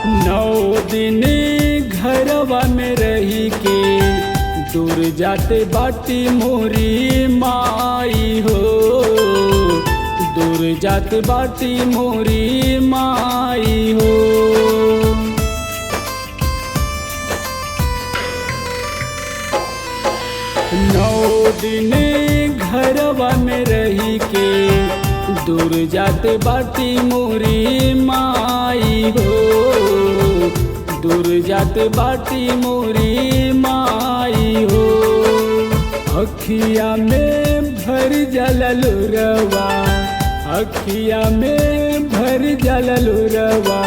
नौ दिन घरवा में रही के दूर जाते बाटी मोरी माई हो, दूर जाते बाटी मोरी माई हो। नौ दिन घरवा में रही के दूर जाते बाटी मोरी माई हो, दूर जाते बाटी मोरी माई हो। अखिया में भर जललुरवा, अखिया में भर जललुरवा,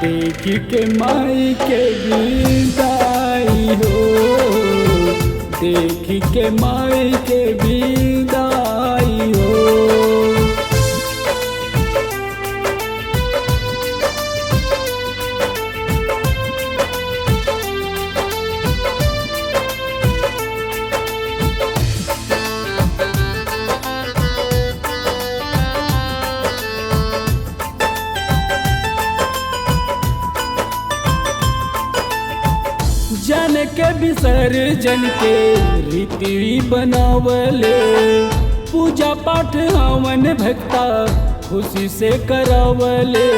देख के माई के विदाई हो, देख के माई के विदाई हो। जन के विसर्जन के रीति बनावले, पूजा पाठ हवन भक्ता खुशी से करावले।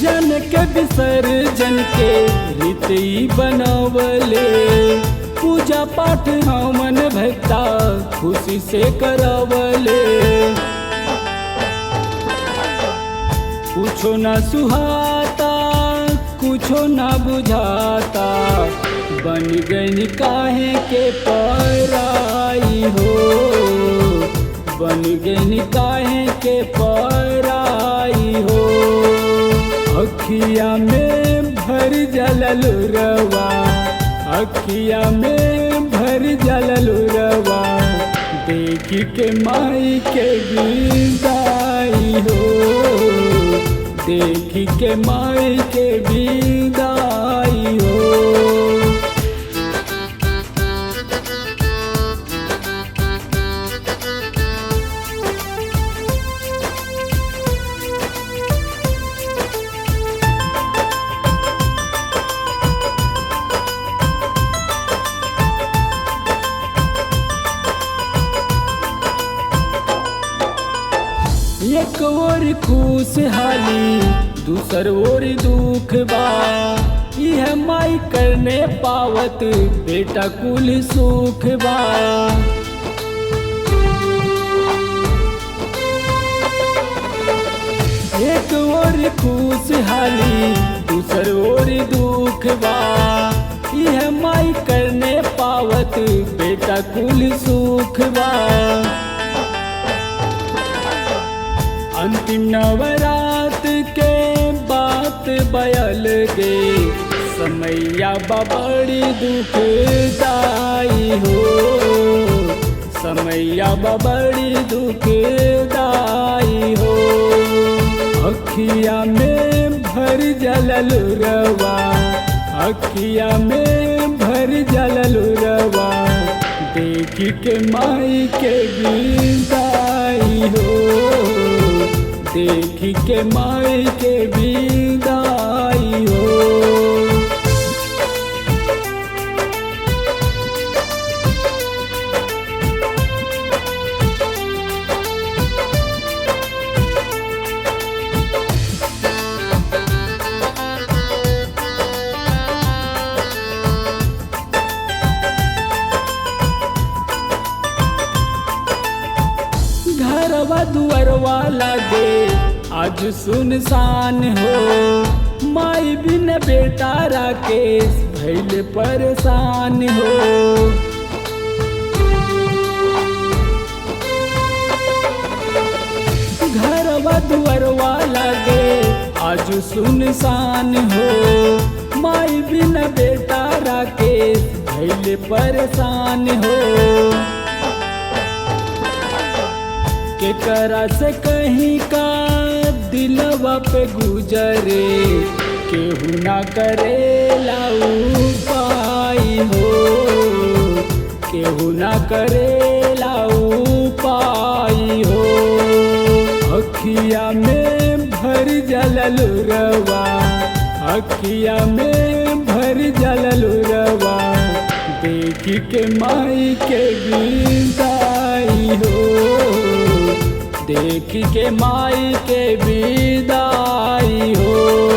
जन के विसर्जन के रीति बनावले, पूजा पाठ हवन भक्ता खुशी से करावले। कुछो न सुहाता कुछो न बुझाता, बन गई काहे के पराई हो, बन गई काहे के पराई हो। अखिया में भर जललुरवा, अखिया में भर जललुरवा, देख के माई के विदाई हो, देख के माई के विदाई हो। एक ओर खुशहाली दूसर ओर दुख बा, यह माई करने पावत बेटा कुल सुख बा। एक ओर खुशहाली दूसर ओर दुख बा, यह माई करने पावत बेटा कुल सुख बा। अंतिम नवरात के बात बयल गे, समैया बड़ी दुखदाई हो, समैया बड़ी दुखदाई हो। अखिया में भर जललुरवा, अखिया में भर जललुरवा, देख के माई के विदाई हो, देख के माई के विदाई हो। घरवा दुअरवा लागे आज सुनसान हो, माई बिन बेटा राकेश भइल परेशान हो। घरवा दुअरवा लागे आज सुनसान हो, माई बिन बेटा राकेश भइल परेशान हो। के करा से कहीं का दिलवा पे गुजरे, केहू ना करेला उपाय हो, केहू ना करेला उपाय हो। जललुरवा, अखिया में भर जललुरवा, देखी के माई के विदाई हो, देखी के माई के विदाई हो।